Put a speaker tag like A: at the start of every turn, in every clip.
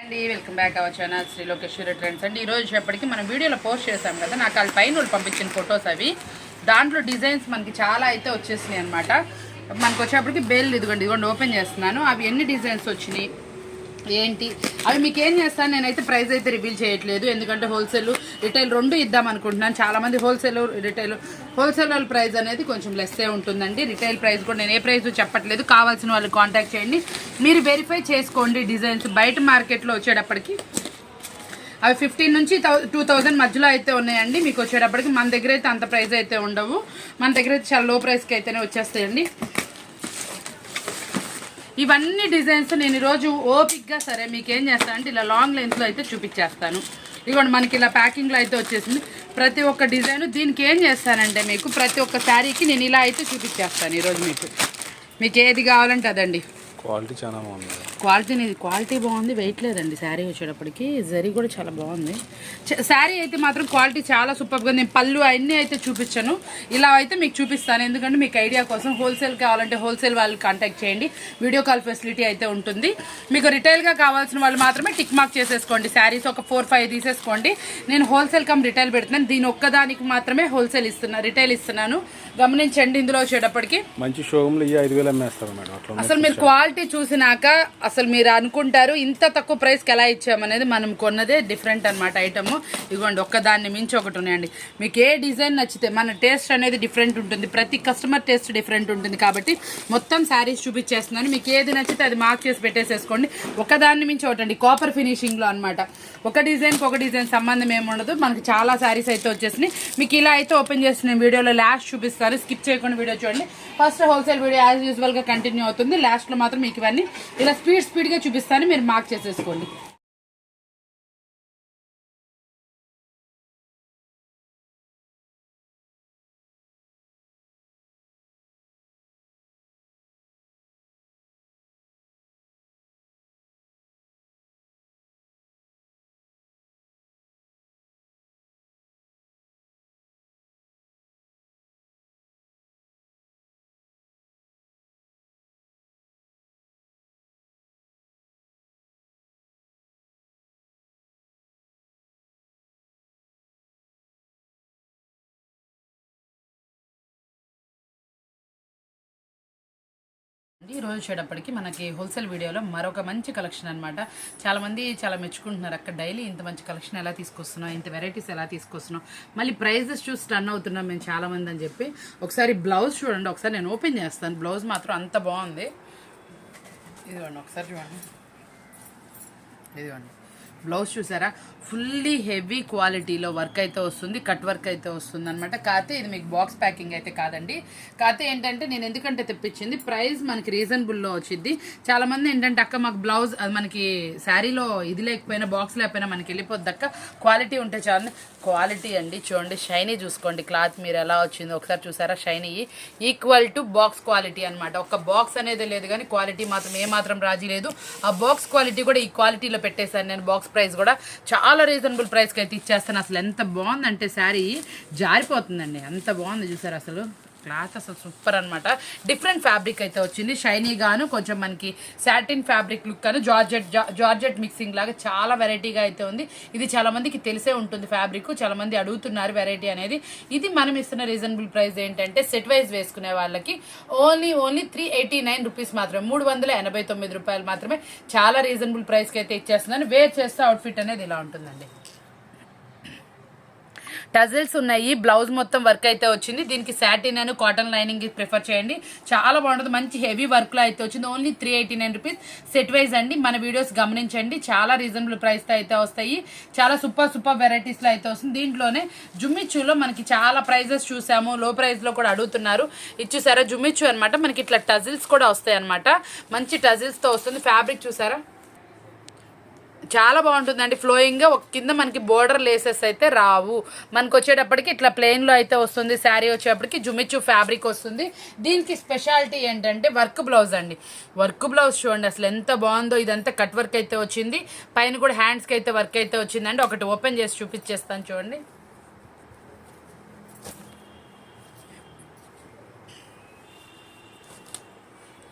A: అండి welcome back our channel Shri Lokeshwari trends అండి. ఈరోజు వచ్చేప్పటికి మనం వీడియోలో పోస్ట్ చేసాం కదా, నాకు వాళ్ళ పైన పంపించిన ఫొటోస్ అవి. దాంట్లో డిజైన్స్ మనకి చాలా అయితే వచ్చేసినాయి అనమాట. మనకు వచ్చేప్పటికి బెల్ ఇదిగోండి ఓపెన్ చేస్తున్నాను. అవి ఎన్ని డిజైన్స్ వచ్చినాయి ఏంటి అవి మీకు ఏం చేస్తాను, నేనైతే ప్రైస్ అయితే రివీల్ చేయట్లేదు, ఎందుకంటే హోల్సేల్ రిటైల్ రెండు ఇద్దాం అనుకుంటున్నాను. చాలామంది హోల్సేల్ ప్రైస్ అనేది కొంచెం లెస్సే ఉంటుందండి. రిటైల్ ప్రైస్ కూడా నేను ఏ ప్రైస్ చెప్పట్లేదు, కావాల్సిన వాళ్ళు కాంటాక్ట్ చేయండి, మీరు వెరిఫై చేసుకోండి. డిజైన్స్ బయట మార్కెట్లో వచ్చేటప్పటికి అవి 15 నుంచి 2000 మధ్యలో అయితే ఉన్నాయండి. మీకు వచ్చేటప్పటికి మన దగ్గర అయితే అంత ప్రైస్ అయితే ఉండవు, మన దగ్గర అయితే చాలా లో ప్రైస్కి అయితేనే వచ్చేస్తాయండి. ఇవన్నీ డిజైన్స్ నేను ఈరోజు ఓపిక్గా సరే మీకు ఏం చేస్తానంటే ఇలా లాంగ్ లెంత్లో అయితే చూపించేస్తాను. ఇదిగోండి మనకి ఇలా ప్యాకింగ్లో అయితే వచ్చేసింది ప్రతి ఒక్క డిజైన్. దీనికి ఏం చేస్తానంటే మీకు ప్రతి ఒక్క శారీకి నేను ఇలా అయితే చూపించేస్తాను ఈరోజు. మీకు ఏది కావాలంటే అదండి.
B: క్వాలిటీ చాలా బాగుంది,
A: క్వాలిటీ బాగుంది, వెయిట్ లేదండి. శారీ వచ్చేటప్పటికి జరీ కూడా చాలా బాగుంది. శారీ అయితే మాత్రం క్వాలిటీ చాలా సూపర్గా. నేను పళ్ళు అన్నీ అయితే చూపించాను, ఇలా అయితే మీకు చూపిస్తాను, ఎందుకంటే మీకు ఐడియా కోసం. హోల్సేల్ కావాలంటే హోల్సేల్ వాళ్ళకి కాంటాక్ట్ చేయండి, వీడియో కాల్ ఫెసిలిటీ అయితే ఉంటుంది. మీకు రిటైల్గా కావాల్సిన వాళ్ళు మాత్రమే టిక్ మార్క్ చేసేసుకోండి. శారీస్ ఒక 4-5 తీసేసుకోండి. నేను హోల్సేల్ కమ్ రిటైల్ పెడుతున్నాను, దీని ఒక్కదానికి మాత్రమే రిటైల్ ఇస్తున్నాను, గమనించండి. ఇందులో వచ్చేటప్పటికి
B: మంచి షోరూమ్లో 5000 అమ్మేస్తారు మేడం.
A: అసలు మీరు క్వాలిటీ చూసినాక అసలు మీరు అనుకుంటారు ఇంత తక్కువ ప్రైస్కి ఎలా ఇచ్చామనేది. మనం కొన్నదే డిఫరెంట్ అనమాట ఐటమ్. ఇదిగోండి ఒక్కదాన్ని మించి ఒకటి ఉన్నాయండి. మీకు ఏ డిజైన్ నచ్చితే, మన టేస్ట్ అనేది డిఫరెంట్ ఉంటుంది, ప్రతి కస్టమర్ టేస్ట్ డిఫరెంట్ ఉంటుంది, కాబట్టి మొత్తం శారీస్ చూపించేస్తున్నాను. మీకు ఏది నచ్చితే అది మార్క్ చేసి పెట్టేసేసుకోండి. ఒకదాన్ని మించి ఒకటండి, కాపర్ ఫినిషింగ్లో అనమాట. ఒక డిజైన్కి ఒక డిజైన్ సంబంధం ఏమి ఉండదు. మనకి చాలా శారీస్ అయితే వచ్చేసినాయి. మీకు ఇలా అయితే ఓపెన్ చేసి నేను వీడియోలో లాస్ట్ చూపిస్తాను, స్కిప్ చేయకుండా వీడియో చూడండి. ఫస్ట్ హోల్సేల్ వీడియో యాజ్ యూజువల్గా కంటిన్యూ అవుతుంది, లాస్ట్లో మాత్రం మీకు ఇవన్నీ ఇలా స్పీడ్గా చూపిస్తాను, మీరు మార్క్ చేసేసుకోండి. ఈరోజు వచ్చేటప్పటికి మనకి హోల్సేల్ వీడియోలో మరొక మంచి కలెక్షన్ అనమాట. చాలామంది చాలా మెచ్చుకుంటున్నారు, అక్కడ డైలీ ఇంత మంచి కలెక్షన్ ఎలా తీసుకొస్తున్నాం, ఇంత వెరైటీస్ ఎలా తీసుకొస్తున్నాం, మళ్ళీ ప్రైజెస్ చూసి టర్న్ అవుతున్నాం మేము చాలామంది అని చెప్పి. ఒకసారి బ్లౌజ్ చూడండి, ఒకసారి నేను ఓపెన్ చేస్తాను. బ్లౌజ్ మాత్రం అంత బాగుంది. ఇదిగోండి ఒకసారి చూడండి, ఇదిగోండి బ్లౌజ్ చూసారా, ఫుల్లీ హెవీ క్వాలిటీలో వర్క్ అయితే వస్తుంది, కట్ వర్క్ అయితే వస్తుంది అనమాట. కాకపోతే ఇది మీకు బాక్స్ ప్యాకింగ్ అయితే కాదండి. కాకపోతే ఏంటంటే నేను ఎందుకంటే తెప్పించింది ప్రైస్ మనకి రీజనబుల్లో వచ్చింది. చాలామంది ఏంటంటే అక్క మాకు బ్లౌజ్ మనకి శారీలో ఇది లేకపోయినా బాక్స్ లేకపోయినా మనకి వెళ్ళిపోద్ది అక్క, క్వాలిటీ ఉంటే చాలా. క్వాలిటీ అండి చూడండి, షైనీ చూసుకోండి, క్లాత్ మీరు ఎలా వచ్చిందో ఒకసారి చూసారా. Shiny equal to box quality అనమాట. ఒక బాక్స్ అనేది లేదు కానీ క్వాలిటీ మాత్రం ఏమాత్రం రాజీ లేదు. ఆ బాక్స్ క్వాలిటీ కూడా ఈ క్వాలిటీలో పెట్టేశాను నేను. బాక్స్ ప్రైస్ కూడా చాలా రీజనబుల్ ప్రైస్కి అయితే ఇచ్చేస్తాను. అసలు ఎంత బాగుందంటే శారీ జారిపోతుందండి, అంత బాగుంది చూసారు. అసలు క్లాత్ అసలు సూపర్ అనమాట. డిఫరెంట్ ఫ్యాబ్రిక్ అయితే వచ్చింది, షైనీ గాను కొంచెం మనకి సాటిన్ ఫ్యాబ్రిక్ లుక్ గాను జార్జెట్ మిక్సింగ్ లాగా చాలా వెరైటీగా అయితే ఉంది. ఇది చాలా మందికి తెలిసే ఉంటుంది ఫ్యాబ్రిక్, చాలా మంది అడుగుతున్నారు వెరైటీ అనేది. ఇది మనం ఇస్తున్న రీజనబుల్ ప్రైస్ ఏంటంటే సెట్ వైజ్ వేసుకునే వాళ్ళకి ఓన్లీ 389 రూపీస్ మాత్రమే, 389 రూపాయలు మాత్రమే. చాలా రీజనబుల్ ప్రైస్కి అయితే ఇచ్చేస్తున్నాను. వేర్ చేస్తే అవుట్ఫిట్ అనేది ఇలా ఉంటుందండి. టజిల్స్ ఉన్నాయి, బ్లౌజ్ మొత్తం వర్క్ అయితే వచ్చింది. దీనికి సాటిన్ అని కాటన్ లైనింగ్ ప్రిఫర్ చేయండి, చాలా బాగుంటుంది. మంచి హెవీ వర్క్లో అయితే వచ్చింది. ఓన్లీ 389 రూపీస్ సెట్ వైజ్ అండి. మన వీడియోస్ గమనించండి, చాలా రీజనబుల్ ప్రైస్తో అయితే వస్తాయి. చాలా సూపర్ వెరైటీస్లో అయితే వస్తుంది. దీంట్లోనే జుమ్మిచ్చులో మనకి చాలా ప్రైజెస్ చూసాము, లో ప్రైస్లో కూడా అడుగుతున్నారు. ఇచ్చేసారా జుమ్మిచ్చు అనమాట. మనకి ఇట్లా టజిల్స్ కూడా వస్తాయి అనమాట, మంచి టజిల్స్తో వస్తుంది. ఫ్యాబ్రిక్ చూసారా, చాలా బాగుంటుందండి. ఫ్లోయింగ్గా ఒక కింద మనకి బోర్డర్ లేసెస్ అయితే రావు. మనకు వచ్చేటప్పటికి ఇట్లా ప్లెయిన్లో అయితే వస్తుంది. శారీ వచ్చేటప్పటికి జుమిచ్చు ఫ్యాబ్రిక్ వస్తుంది. దీనికి స్పెషాలిటీ ఏంటంటే వర్క్ బ్లౌజ్ అండి. వర్క్ బ్లౌజ్ చూడండి అసలు ఎంత బాగుందో. ఇదంతా కట్ వర్క్ అయితే వచ్చింది, పైన కూడా హ్యాండ్స్కి అయితే వర్క్ అయితే వచ్చిందండి. ఒకటి ఓపెన్ చేసి చూపించేస్తాను చూడండి.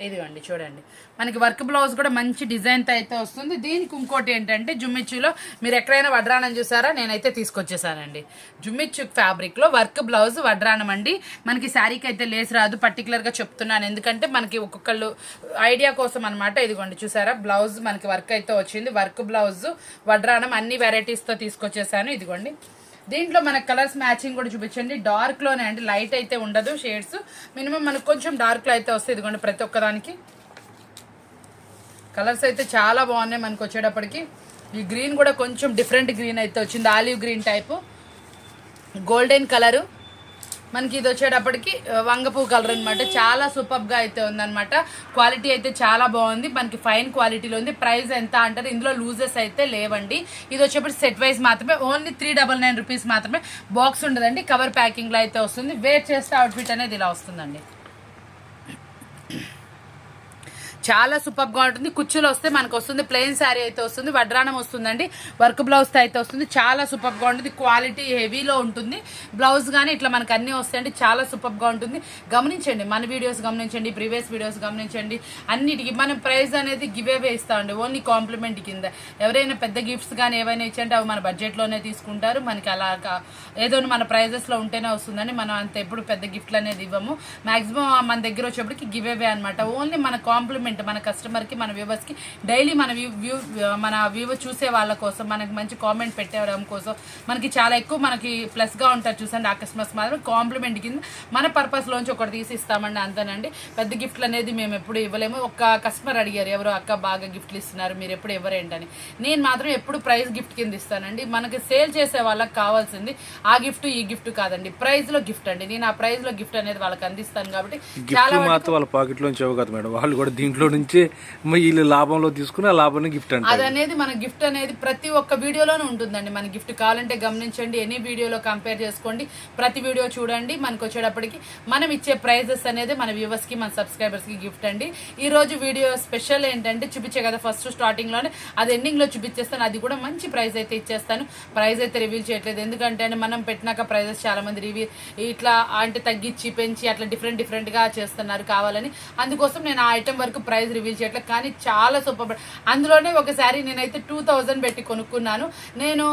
A: ఇదిగోండి చూడండి, మనకి వర్క్ బ్లౌజ్ కూడా మంచి డిజైన్తో అయితే వస్తుంది. దీనికి ఇంకోటి ఏంటంటే జుమ్మిచ్చులో మీరు ఎక్కడైనా వడ్రానం చూసారా, నేనైతే తీసుకొచ్చేసానండి. జుమ్మిచ్చు ఫ్యాబ్రిక్లో వర్క్ బ్లౌజ్ వడ్రానం అండి. మనకి శారీకి అయితే లేస్ రాదు, పర్టికులర్గా చెప్తున్నాను ఎందుకంటే మనకి ఒక్కొక్కళ్ళు ఐడియా కోసం అనమాట. ఇదిగోండి చూసారా, బ్లౌజ్ మనకి వర్క్ అయితే వచ్చింది. వర్క్ బ్లౌజ్ వడ్రానం అన్ని వెరైటీస్తో తీసుకొచ్చేసాను. ఇదిగోండి, దీంట్లో మనకు కలర్స్ మ్యాచింగ్ కూడా చూపించండి. డార్క్లోనే అండి, లైట్ అయితే ఉండదు షేడ్స్, మినిమం మనకు కొంచెం డార్క్లో అయితే వస్తుంది. ఇదిగోండి ప్రతి ఒక్కదానికి కలర్స్ అయితే చాలా బాగున్నాయి. మనకు వచ్చేటప్పటికి ఈ గ్రీన్ కూడా కొంచెం డిఫరెంట్ గ్రీన్ అయితే వచ్చింది, olive green type, golden colour. మనకి ఇది వచ్చేటప్పటికి వంగపూ కలర్ అనమాట. చాలా సూపర్గా అయితే ఉందన్నమాట. క్వాలిటీ అయితే చాలా బాగుంది, మనకి ఫైన్ క్వాలిటీలో ఉంది. ప్రైస్ ఎంత అంటారు, ఇందులో లూజెస్ అయితే లేవండి. ఇది వచ్చేప్పటికి సెట్ వైజ్ మాత్రమే, ఓన్లీ 399 రూపీస్ మాత్రమే. బాక్స్ ఉండదండి, కవర్ ప్యాకింగ్లో అయితే వస్తుంది. వేర్ చేస్తే అవుట్ఫిట్ అనేది ఇలా వస్తుందండి. చాలా సూపర్గా ఉంటుంది. కుచ్చులు వస్తే మనకు వస్తుంది, ప్లెయిన్ శారీ అయితే వస్తుంది, వడ్రానం వస్తుందండి, వర్క్ బ్లౌజ్తో అయితే వస్తుంది. చాలా సూపర్గా ఉంటుంది, క్వాలిటీ హెవీలో ఉంటుంది. బ్లౌజ్ కానీ ఇట్లా మనకు అన్నీ వస్తాయండి, చాలా సూపర్గా ఉంటుంది. గమనించండి, మన వీడియోస్ గమనించండి, ప్రీవియస్ వీడియోస్ గమనించండి. అన్నిటికీ మనం ప్రైస్ అనేది గివ్ అవే ఇస్తామండి, ఓన్లీ కాంప్లిమెంట్ కింద. ఎవరైనా పెద్ద గిఫ్ట్స్ కానీ ఏవైనా ఇచ్చంటే అవి మన బడ్జెట్లోనే తీసుకుంటారు. మనకి అలాగా ఏదో మన ప్రైజెస్లో ఉంటేనే వస్తుందని మనం అంత ఎప్పుడు పెద్ద గిఫ్ట్లు అనేది ఇవ్వము. మ్యాక్సిమం మన దగ్గర వచ్చేప్పటికి గివ్ అవే అనమాట. ఓన్లీ మన కాంప్లిమెంట్ మన కస్టమర్కి, మన వ్యూవర్స్కి డైలీ మన వ్యూ చూసే వాళ్ళ కోసం, మనకి మంచి కామెంట్ పెట్టడం కోసం, మనకి చాలా ఎక్కువ మనకి ప్లస్గా ఉంటారు చూసండి. ఆ కస్టమర్స్ మాత్రం కాంప్లిమెంట్ కింద మన పర్పస్లోంచి ఒకటి తీసి ఇస్తామండి, అంతేనండి. పెద్ద గిఫ్ట్లు అనేది మేము ఎప్పుడు ఇవ్వలేము. ఒక కస్టమర్ అడిగారు, ఎవరో అక్క బాగా గిఫ్ట్లు ఇస్తున్నారు, మీరు ఎప్పుడు ఇవ్వరేంటని. నేను మాత్రం ఎప్పుడు ప్రైజ్ గిఫ్ట్ కింద ఇస్తానండి. మనకి సేల్ చేసే వాళ్ళకి కావాల్సింది ఆ గిఫ్ట్ ఈ గిఫ్ట్ కాదండి, ప్రైజ్లో గిఫ్ట్ అండి. నేను ఆ ప్రైజ్లో గిఫ్ట్ అనేది వాళ్ళకి అందిస్తాను కాబట్టి చాలా
B: మాత్రం వాళ్ళ పాకెట్లోంచి ఇవ్వ కదా మేడం, వాళ్ళు కూడా దీంట్లో నుంచి వీళ్ళు లాభంలో తీసుకుని ఆ లాభాన్ని గిఫ్ట్ అంటే
A: అది అనేది మన గిఫ్ట్ అనేది ప్రతి ఒక్క వీడియోలోనే ఉంటుందండి. మన గిఫ్ట్ కావాలంటే గమనించండి, ఎనీ వీడియోలో కంపేర్ చేసుకోండి, ప్రతి వీడియో చూడండి. మనకు వచ్చేటప్పటికి మనం ఇచ్చే ప్రైజెస్ అనేది మన వ్యూవర్స్కి, మన సబ్స్క్రైబర్స్కి గిఫ్ట్ అండి. ఈ రోజు వీడియో స్పెషల్ ఏంటంటే చూపించే కదా ఫస్ట్ స్టార్టింగ్లోనే, అది ఎండింగ్లో చూపించేస్తాను. అది కూడా మంచి ప్రైస్ అయితే ఇచ్చేస్తాను. ప్రైస్ అయితే రివీల్ చేయట్లేదు ఎందుకంటే మనం పెట్టినాక ప్రైజెస్ చాలా మంది రివీల్ ఇట్లా అంటే తగ్గించి పెంచి అట్లా డిఫరెంట్గా చేస్తున్నారు కావాలని. అందుకోసం నేను ఆ ఐటెం వరకు ప్రైస్ రివీల్ చేయట్లేదు, కానీ చాలా సూపర్. అందులోనే ఒకసారి నేనైతే 2000 పెట్టి కొనుక్కున్నాను. నేను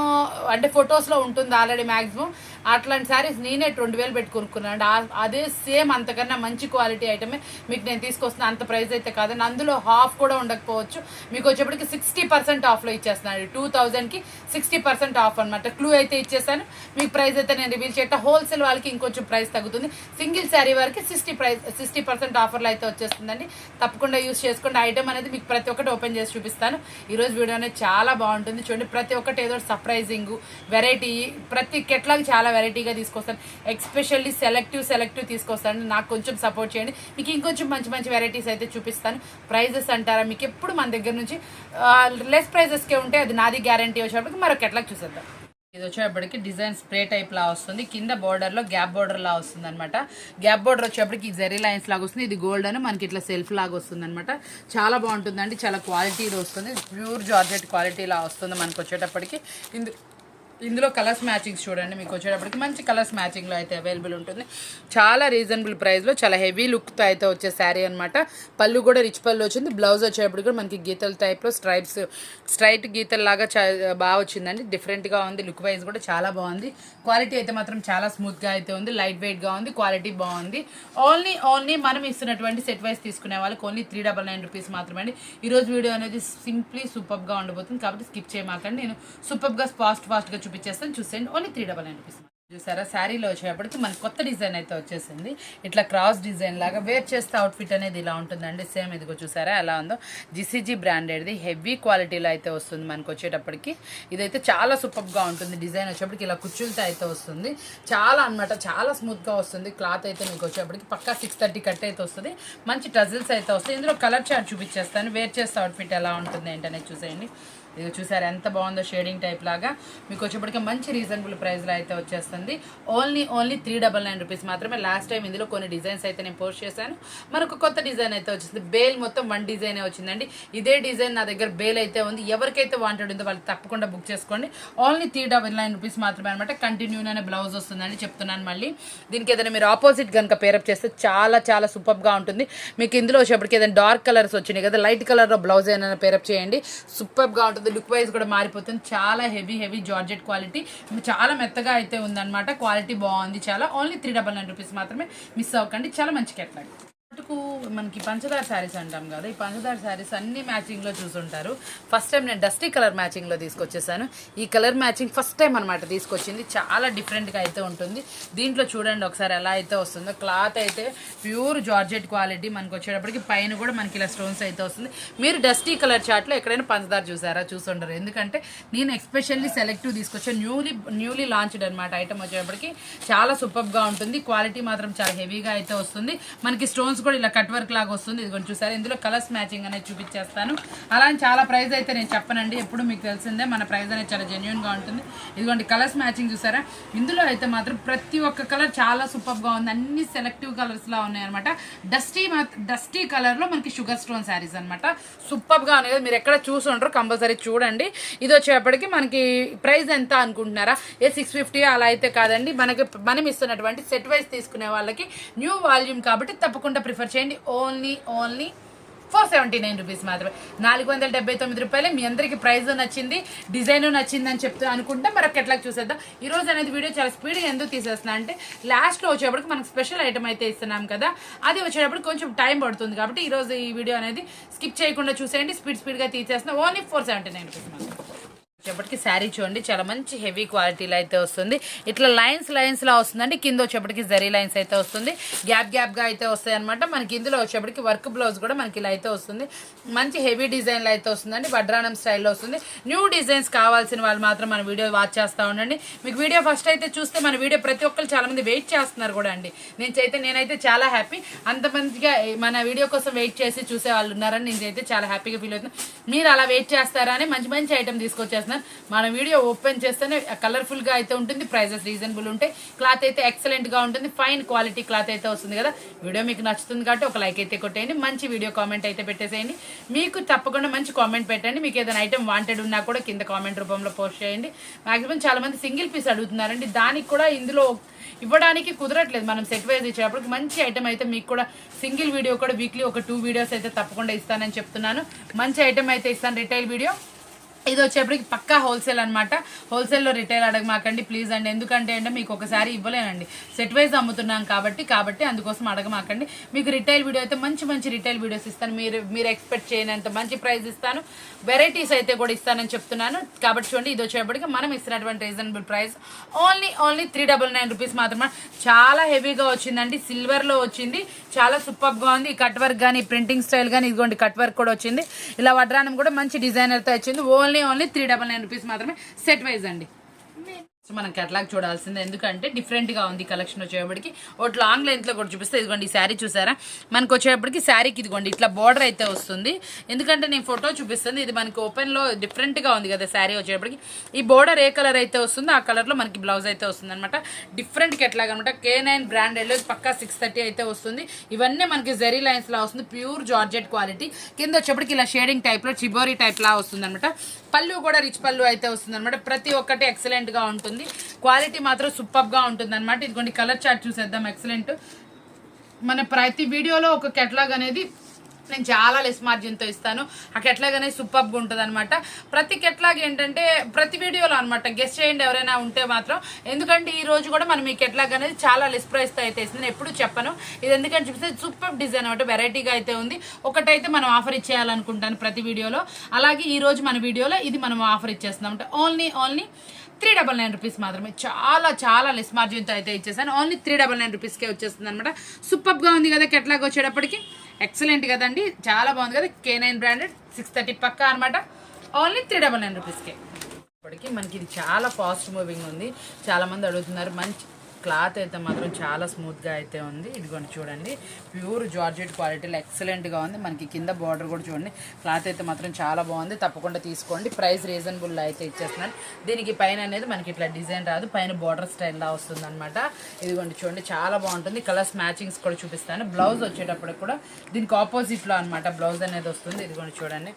A: అంటే ఫొటోస్లో ఉంటుంది ఆల్రెడీ మ్యాక్సిమం. అట్లాంటి శారీస్ నేనే 2000 పెట్టి కొనుక్కున్నాను. అదే సేమ్ అంతకన్నా మంచి క్వాలిటీ ఐటమే మీకు నేను తీసుకొస్తున్నాను. అంత ప్రైస్ అయితే కాదండి, అందులో హాఫ్ కూడా ఉండకపోవచ్చు. మీకు వచ్చేప్పటికి 60% ఆఫ్లో ఇచ్చేస్తున్నాను. 2000కి 60% ఆఫ్ అనమాట. క్లూ అయితే ఇచ్చేసాను. మీకు ప్రైస్ అయితే నేను రివీల్ చేయట. హోల్సేల్ వాళ్ళకి ఇంకొంచెం ప్రైస్ తగ్గుతుంది. సింగిల్ శారీ వరకు 60% ఆఫర్లో అయితే వచ్చేస్తుందండి. తప్పకుండా యూస్ చేసుకోండి. ఐటమ్ అనేది మీకు ప్రతి ఒక్కటి ఓపెన్ చేసి చూపిస్తాను. ఈరోజు వీడియో అనేది చాలా బాగుంటుంది చూడండి. ప్రతి ఒక్కటి ఏదో సర్ప్రైజింగ్ వెరైటీ, ప్రతి కెట్లాగా చాలా వెరైటీగా తీసుకొస్తాను. ఎస్పెషల్లీ సెలెక్టివ్ తీసుకొస్తాను. నాకు కొంచెం సపోర్ట్ చేయండి, మీకు ఇంకొంచెం మంచి వెరైటీస్ అయితే చూపిస్తాను. ప్రైజెస్ అంటారా, మీకు ఎప్పుడు మన దగ్గర నుంచి లెస్ ప్రైజెస్కే ఉంటే అది నాది గ్యారంటీ. వచ్చేటప్పటికి మరొక ఎట్లా చూసేద్దాం. ఇది వచ్చేప్పటికి డిజైన్ స్ప్రే టైప్ లా వస్తుంది, కింద బోర్డర్లో గ్యాప్ బోర్డర్ లా వస్తుంది అనమాట. గ్యాప్ బోర్డర్ వచ్చేప్పటికి జెరీ లైన్స్ లాగా వస్తుంది. ఇది గోల్డ్ అని మనకి ఇట్లా సెల్ఫ్ లాగా వస్తుంది అనమాట. చాలా బాగుంటుందండి, చాలా క్వాలిటీలో వస్తుంది. ప్యూర్ జార్జెట్ క్వాలిటీ లా వస్తుంది మనకు వచ్చేటప్పటికి. ఇందులో కలర్స్ మ్యాచింగ్స్ చూడండి, మీకు వచ్చేటప్పటికి మంచి కలర్స్ మ్యాచింగ్లో అయితే అవైలబుల్ ఉంటుంది. చాలా రీజనబుల్ ప్రైస్లో చాలా హెవీ లుక్తో అయితే వచ్చే శారీ అనమాట. పళ్ళు కూడా రిచ్ పళ్ళు వచ్చింది. బ్లౌజ్ వచ్చేటప్పటికి కూడా మనకి గీతల టైప్లో స్ట్రైట్ గీతల్లాగా బాగా వచ్చిందండి. డిఫరెంట్గా ఉంది, లుక్ వైజ్ కూడా చాలా బాగుంది. క్వాలిటీ అయితే మాత్రం చాలా స్మూత్గా అయితే ఉంది, లైట్ వెయిట్గా ఉంది, క్వాలిటీ బాగుంది. ఓన్లీ మనం ఇస్తున్నటువంటి సెట్ వైజ్ తీసుకునే వాళ్ళకి ఓన్లీ 399 రూపీస్ మాత్రమే అండి. ఈరోజు వీడియో అనేది సింప్లీ సూపర్గా ఉండబోతుంది కాబట్టి స్కిప్ చేయమాకండి. నేను సూపర్గా ఫాస్ట్గా చూపించేస్తాను, చూసేయండి. Only 399 rupees. చూసారా, శారీలో వచ్చేటప్పటికి మనకి కొత్త డిజైన్ అయితే వచ్చేసింది. ఇట్లా క్రాస్ డిజైన్ లాగా వేర్ చేస్తే అవుట్ఫిట్ అనేది ఇలా ఉంటుందండి. సేమ్ ఇదిగో చూసారా ఎలా ఉందో, జిసిజీ బ్రాండెడ్ది హెవీ క్వాలిటీలో అయితే వస్తుంది మనకు వచ్చేటప్పటికి. ఇదైతే చాలా సూపర్గా ఉంటుంది. డిజైన్ వచ్చేప్పటికి ఇలా కుచ్చులతో అయితే వస్తుంది. చాలా అనమాట, చాలా స్మూత్గా వస్తుంది. క్లాత్ అయితే మీకు వచ్చేప్పటికి పక్కా 630 కట్ అయితే వస్తుంది. మంచి టజిల్స్ అయితే వస్తాయి. ఇందులో కలర్ చార్ట్ చూపించేస్తాను. వేర్ చేస్తే అవుట్ఫిట్ ఎలా ఉంటుంది ఏంటనేది చూసేయండి. ఇది చూసారు ఎంత బాగుందో షేడింగ్ టైప్ లాగా మీకు వచ్చేప్పటికి మంచి రీజనబుల్ ప్రైస్లో అయితే వచ్చేస్తుంది. ఓన్లీ 399 రూపీస్ మాత్రమే. లాస్ట్ టైం ఇందులో కొన్ని డిజైన్స్ అయితే నేను పోస్ట్ చేశాను. మనకు కొత్త డిజైన్ అయితే వచ్చింది. బేల్ మొత్తం 1 డిజైన్ వచ్చిందండి. ఇదే డిజైన్ నా దగ్గర బేల్ అయితే ఉంది. ఎవరికైతే వాంటెడ్ ఉందో వాళ్ళు తప్పకుండా బుక్ చేసుకోండి. ఓన్లీ 399 రూపీస్ మాత్రమే అనమాట. కంటిన్యూనే బ్లౌజ్ వస్తుందని చెప్తున్నాను. మళ్ళీ దీనికి ఏదైనా మీరు ఆపోజిట్ కనుక పేరప్ చేస్తే చాలా చాలా సూపర్గా ఉంటుంది. మీకు ఇందులో వచ్చేప్పటికి ఏదైనా డార్క్ కలర్స్ వచ్చినాయి కదా, లైట్ కలర్లో బ్లౌజ్ ఏదైనా పేరప్ చేయండి. సూపర్గా ఉంటుంది. లుక్ వైజ్ కూడా మారిపోతుంది. చాలా హెవీ జార్జెట్ క్వాలిటీ, చాలా మెత్తగా అయితే ఉందన్నమాట. క్వాలిటీ బాగుంది చాలా. ఓన్లీ 399 రూపీస్ మాత్రమే. మిస్ అవ్వకండి. చాలా మంచి కేటలాగ్. మనకి పంచదార శారీస్ అంటాం కదా, ఈ పంచదార శారీస్ అన్ని మ్యాచింగ్లో చూసుంటారు. ఫస్ట్ టైం నేను డస్టీ కలర్ మ్యాచింగ్లో తీసుకొచ్చేసాను. ఈ కలర్ మ్యాచింగ్ ఫస్ట్ టైం అనమాట తీసుకొచ్చింది. చాలా డిఫరెంట్గా అయితే ఉంటుంది. దీంట్లో చూడండి ఒకసారి ఎలా అయితే వస్తుందో. క్లాత్ అయితే ప్యూర్ జార్జెట్ క్వాలిటీ. మనకు వచ్చేటప్పటికి పైన కూడా మనకి ఇలా స్టోన్స్ అయితే వస్తుంది. మీరు డస్టీ కలర్ చార్ట్లో ఎక్కడైనా పంచదార చూసుంటారు. ఎందుకంటే నేను ఎస్పెషల్లీ సెలెక్టివ్ తీసుకొచ్చాను. న్యూలీ లాంచ్డ్ అనమాట ఐటమ్. వచ్చేటప్పటికి చాలా సూపర్గా ఉంటుంది. క్వాలిటీ మాత్రం చాలా హెవీగా అయితే వస్తుంది. మనకి స్టోన్స్ కూడా ఇలా కట్ వర్క్ లాగా వస్తుంది. ఇది కొంచెం చూసారు. ఇందులో కలర్స్ మ్యాచింగ్ అనేది చూపించేస్తాను. అలా చాలా ప్రైస్ అయితే నేను చెప్పనండి. ఎప్పుడు మీకు తెలిసిందే మన ప్రైస్ అనేది చాలా జెన్యున్గా ఉంటుంది. ఇదిగోండి కలర్స్ మ్యాచింగ్ చూసారా. ఇందులో అయితే మాత్రం ప్రతి ఒక్క కలర్ చాలా సూపర్గా ఉంది. అన్ని సెలెక్టివ్ కలర్స్లా ఉన్నాయన్నమాట. డస్టీ కలర్లో మనకి షుగర్ స్టోన్ శారీస్ అనమాట. సూపర్గా ఉన్నాయి కదా. మీరు ఎక్కడ చూసుంటారో కంపల్సరీ చూడండి. ఇది వచ్చేప్పటికి మనకి ప్రైస్ ఎంత అనుకుంటున్నారా? 650 అలా అయితే కాదండి. మనం ఇస్తున్నటువంటి సెట్ వైజ్ తీసుకునే వాళ్ళకి న్యూ వాల్యూమ్ కాబట్టి తప్పకుండా ప్రిఫర్ చేయండి. ఓన్లీ 479 రూపీస్ మాత్రమే. 479 రూపాయలే. మీ అందరికీ ప్రైస్ నచ్చింది, డిజైన్ నచ్చింది అని అనుకుంటే మరొక ఎట్లాగా చూసేద్దాం. ఈ రోజు అనేది వీడియో చాలా స్పీడ్గా ఎందుకు తీసేస్తున్నా అంటే లాస్ట్లో వచ్చేటప్పటికి మనకు స్పెషల్ ఐటమ్ అయితే ఇస్తున్నాం కదా, అది వచ్చేటప్పుడు కొంచెం టైం పడుతుంది. కాబట్టి ఈరోజు ఈ వీడియో అనేది స్కిప్ చేయకుండా చూసేయండి. స్పీడ్గా తీసేస్తున్నా. ఓన్లీ 479 రూపీస్ మాత్రం. వచ్చేప్పటికి శారీ చూడండి చాలా మంచి హెవీ క్వాలిటీలో అయితే వస్తుంది. ఇట్లా లైన్స్ లా వస్తుందండి. కింద వచ్చేప్పటికి జరీ లైన్స్ అయితే వస్తుంది. గ్యాప్గా అయితే వస్తాయి అనమాట. మనకి ఇందులో వచ్చేప్పటికి వర్క్ బ్లౌజ్ కూడా మనకి ఇలా అయితే వస్తుంది. మంచి హెవీ డిజైన్లో అయితే వస్తుందండి. వడ్రానం స్టైల్లో వస్తుంది. న్యూ డిజైన్స్ కావాల్సిన వాళ్ళు మాత్రం మన వీడియో వాచ్ చేస్తూ ఉండండి. మీకు వీడియో ఫస్ట్ అయితే చూస్తే మన వీడియో ప్రతి ఒక్కరు చాలా మంది వెయిట్ చేస్తున్నారు కూడా అండి. నేనైతే చాలా హ్యాపీ. అంతమందిగా మన వీడియో కోసం వెయిట్ చేసి చూసే వాళ్ళు ఉన్నారని నేనైతే చాలా హ్యాపీగా ఫీల్ అవుతున్నాను. మీరు అలా వెయిట్ చేస్తారా అని మంచి ఐటమ్ తీసుకొచ్చేస్తున్నారు. మన వీడియో ఓపెన్ చేస్తేనే కలర్ఫుల్ గా అయితే ఉంటుంది. ప్రైజెస్ రీజనబుల్ ఉంటాయి. క్లాత్ అయితే ఎక్సలెంట్ గా ఉంటుంది. ఫైన్ క్వాలిటీ క్లాత్ అయితే వస్తుంది కదా. వీడియో మీకు నచ్చుతుంది కాబట్టి ఒక లైక్ అయితే కొట్టేయండి. మంచి వీడియో కామెంట్ అయితే పెట్టేసేయండి. మీకు తప్పకుండా మంచి కామెంట్ పెట్టండి. మీకు ఏదైనా ఐటమ్ వాంటెడ్ ఉన్నా కూడా కింద కామెంట్ రూపంలో పోస్ట్ చేయండి. మాక్సిమం చాలా మంది సింగిల్ పీస్ అడుగుతున్నారండి. దానికి కూడా ఇందులో ఇవ్వడానికి కుదరట్లేదు. మనం సెట్ వైజ్ ఇచ్చేటప్పుడు మంచి ఐటమ్ అయితే మీకు కూడా సింగిల్ వీడియో కూడా వీక్లీ ఒక 2 వీడియోస్ అయితే తప్పకుండా ఇస్తానని చెప్తున్నాను. మంచి ఐటమ్ అయితే ఇస్తాను. రిటైల్ వీడియో ఇది వచ్చేప్పటికి పక్కా హోల్సేల్ అనమాట. హోల్సేల్లో రిటైల్ అడగమాకండి ప్లీజ్ అండి. ఎందుకంటే మీకు ఒకసారి ఇవ్వలేనండి. సెట్ వైజ్ అమ్ముతున్నాం కాబట్టి అందుకోసం అడగమాకండి. మీకు రిటైల్ వీడియో అయితే మంచి రిటైల్ వీడియోస్ ఇస్తాను. మీరు ఎక్స్పెక్ట్ చేయనంత మంచి ప్రైస్ ఇస్తాను. వెరైటీస్ అయితే కూడా ఇస్తానని చెప్తున్నాను. కాబట్టి చూడండి ఇది వచ్చేప్పటికి మనం ఇస్తున్నటువంటి రీజనబుల్ ప్రైస్ ఓన్లీ 399 రూపీస్ మాత్రమే. చాలా హెవీగా వచ్చిందండి. సిల్వర్లో వచ్చింది. చాలా సూపర్గా ఉంది. ఈ కట్ వర్క్ కానీ ప్రింటింగ్ స్టైల్ కానీ ఇదిగోండి కట్ వర్క్ కూడా వచ్చింది. ఇలా వడ్రానం కూడా మంచి డిజైనర్తో వచ్చింది. ఓన్లీ 399 రూపీస్ మాత్రమే. సెట్ వైజ్ అండి. మనం కేటలాగ్ చూడాల్సిందే. ఎందుకంటే డిఫరెంట్గా ఉంది కలెక్షన్ వచ్చేప్పటికి. ఒకటి లాంగ్ లెంత్లో కూడా చూపిస్తే ఇదిగోండి ఈ శారీ చూసారా. మనకు వచ్చేప్పటికి శారీకి ఇదిగోండి ఇట్లా బార్డర్ అయితే వస్తుంది. ఎందుకంటే నేను ఫోటో చూపిస్తుంది. ఇది మనకి ఓపెన్లో డిఫరెంట్గా ఉంది కదా శారీ వచ్చేప్పటికి. ఈ బార్డర్ ఏ కలర్ అయితే వస్తుందో ఆ కలర్లో మనకి బ్లౌజ్ అయితే వస్తుంది అనమాట. డిఫరెంట్ కేటలాగ్ అనమాట. K9 బ్రాండెడ్లో పక్కా 630 అయితే వస్తుంది. ఇవన్నీ మనకి జెరీ లైన్స్లా వస్తుంది. Pure georgette quality. కింద వచ్చేప్పటికి ఇలా షేడింగ్ టైప్లో చిబోరీ టైప్లా వస్తుంది అనమాట. పళ్ళు కూడా రిచ్ పళ్ళు అయితే వస్తుంది అనమాట. ప్రతి ఒక్కటి ఎక్సలెంట్గా ఉంటుంది. క్వాలిటీ మాత్రం సూపర్గా ఉంటుంది అనమాట. ఇదిగోండి కలర్ చార్ట్ చూసేద్దాం. ఎక్సలెంట్. మన ప్రతి వీడియోలో ఒక కేటలాగ్ అనేది నేను చాలా లెస్ మార్జిన్తో ఇస్తాను. ఆ కేటలాగ్ అనేది సూపర్గా ఉంటుంది అనమాట. ప్రతి కేటలాగ్ ఏంటంటే ప్రతి వీడియోలో అనమాట. గెస్ట్ చేయండి ఎవరైనా ఉంటే మాత్రం. ఎందుకంటే ఈ రోజు కూడా మనం ఈ కేటలాగ్ అనేది చాలా లెస్ ప్రైస్తో అయితే ఇస్తుంది. నేను ఎప్పుడు చెప్పను. ఇది ఎందుకంటే చూపిస్తే సూపర్ డిజైన్ అనమాట. వెరైటీగా అయితే ఉంది. ఒకటైతే మనం ఆఫర్ ఇచ్చేయాలనుకుంటాను ప్రతి వీడియోలో. అలాగే ఈ రోజు మన వీడియోలో ఇది మనం ఆఫర్ ఇచ్చేస్తున్నాం. ఓన్లీ 399 రూపీస్ మాత్రమే. చాలా లెస్ మార్జిన్తో అయితే ఇచ్చేసాను. ఓన్లీ 399 రూపీస్కే వచ్చేస్తుంది అనమాట. సూపర్గా ఉంది కదా కేటలాగ్ వచ్చేటప్పటికి. ఎక్సలెంట్ కదండి. చాలా బాగుంది కదా. K9 బ్రాండెడ్ 630 పక్కా అనమాట. ఓన్లీ 399 రూపీస్కే. ఇప్పటికి మనకి ఇది చాలా ఫాస్ట్ మూవింగ్ ఉంది. చాలా మంది అడుగుతున్నారు. క్లాత్ అయితే మాత్రం చాలా స్మూత్గా అయితే ఉంది. ఇదిగోండి చూడండి, ప్యూర్ జార్జెట్ క్వాలిటీలో ఎక్సలెంట్గా ఉంది. మనకి కింద బార్డర్ కూడా చూడండి, క్లాత్ అయితే మాత్రం చాలా బాగుంది. తప్పకుండా తీసుకోండి. ప్రైస్ రీజనబుల్లో అయితే ఇచ్చేస్తున్నాను. దీనికి పైన అనేది మనకి ఇట్లా డిజైన్ రాదు, పైన బార్డర్ స్టైల్లా వస్తుంది అనమాట. ఇదిగోండి చూడండి, చాలా బాగుంటుంది. కలర్స్ మ్యాచింగ్స్ కూడా చూపిస్తాను. బ్లౌజ్ వచ్చేటప్పుడు కూడా దీనికి ఆపోజిట్లో అనమాట బ్లౌజ్ అనేది వస్తుంది. ఇదిగోండి చూడండి,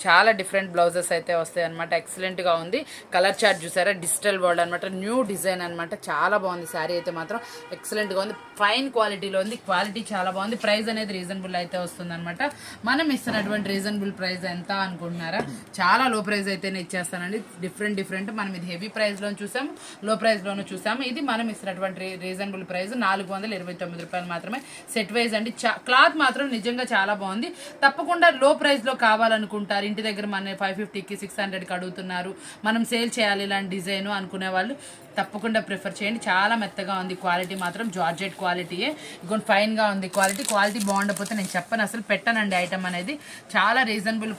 A: చాలా డిఫరెంట్ బ్లౌజెస్ అయితే వస్తాయి అనమాట. ఎక్సలెంట్గా ఉంది. కలర్ చార్ట్ చూసారా, డిజిటల్ బోర్డ్ అనమాట, న్యూ డిజైన్ అనమాట. చాలా బాగుంది. శారీ అయితే మాత్రం ఎక్సలెంట్గా ఉంది. ఫైన్ క్వాలిటీలో ఉంది. క్వాలిటీ చాలా బాగుంది. ప్రైస్ అనేది రీజనబుల్ అయితే వస్తుంది అనమాట. మనం ఇస్తున్నటువంటి రీజనబుల్ ప్రైస్ ఎంత అనుకుంటున్నారా? చాలా లో ప్రైస్ అయితేనే ఇచ్చేస్తానండి. డిఫరెంట్ మనం ఇది హెవీ ప్రైస్లో చూసాము, లో ప్రైస్లోనూ చూసాము. ఇది మనం ఇస్తున్నటువంటి రీజనబుల్ ప్రైస్ 429 రూపాయలు మాత్రమే. సెట్ వైజ్ అండి. క్లాత్ మాత్రం నిజంగా చాలా బాగుంది. తప్పకుండా లో ప్రైస్లో కావాలనుకుంటారు, ఇంటి దగ్గర మన 550కి 600కి అడుగుతున్నారు, మనం సేల్ చేయాలి ఇలాంటి డిజైన్ అనుకునే వాళ్ళు తప్పకుండా ప్రిఫర్ చేయండి. చాలా మెత్తగా ఉంది. క్వాలిటీ మాత్రం జార్జెట్ క్వాలిటీయే. ఇంకొంచెం ఫైన్గా ఉంది. క్వాలిటీ బాగుండకపోతే నేను చెప్పను, అసలు పెట్టనండి ఐటమ్ అనేది. చాలా రీజనబుల్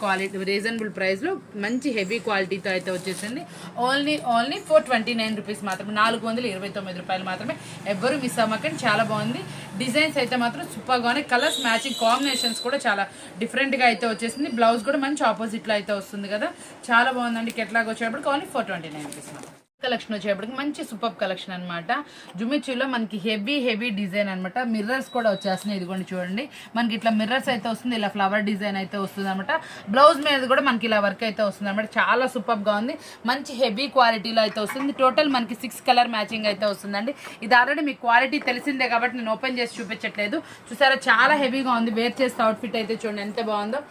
A: ప్రైస్లో మంచి హెవీ క్వాలిటీతో అయితే వచ్చేసింది. ఓన్లీ 429 రూపీస్ మాత్రమే, 429 రూపాయలు మాత్రమే. ఎవ్వరు మిస్ అవ్వకండి. చాలా బాగుంది. డిజైన్స్ అయితే మాత్రం సూపర్గా ఉన్నాయి. కలర్స్ మ్యాచింగ్ కాంబినేషన్స్ కూడా చాలా డిఫరెంట్గా అయితే వచ్చేసింది. బ్లౌజ్ కూడా మంచి ఆపోజిట్లో అయితే వస్తుంది కదా, చాలా బాగుందండి. కెట్లాగా వచ్చేటప్పటికి ఓన్లీ 429 రూపీస్ మాత్రం. కలెక్షన్ వచ్చేటప్పటికి మంచి సూపర్ కలెక్షన్ అనమాట. జుమిచ్చులో మనకి హెవీ డిజైన్ అనమాట. మిర్రర్స్ కూడా వచ్చేస్తున్నాయి. ఇదిగోండి చూడండి, మనకి ఇట్లా మిర్రర్స్ అయితే వస్తుంది. ఇలా ఫ్లవర్ డిజైన్ అయితే వస్తుంది అనమాట. బ్లౌజ్ మీద కూడా మనకి ఇలా వర్క్ అయితే వస్తుంది అనమాట. చాలా సూపర్గా ఉంది. మంచి హెవీ క్వాలిటీలో అయితే వస్తుంది. టోటల్ మనకి 6 కలర్ మ్యాచింగ్ అయితే వస్తుందండి. ఇది ఆల్రెడీ మీకు క్వాలిటీ తెలిసిందే కాబట్టి నేను ఓపెన్ చేసి చూపించట్లేదు. చూసారా, చాలా హెవీగా ఉంది. వేర్ చేస్తే అవుట్ఫిట్ అయితే చూడండి ఎంత బాగుందో.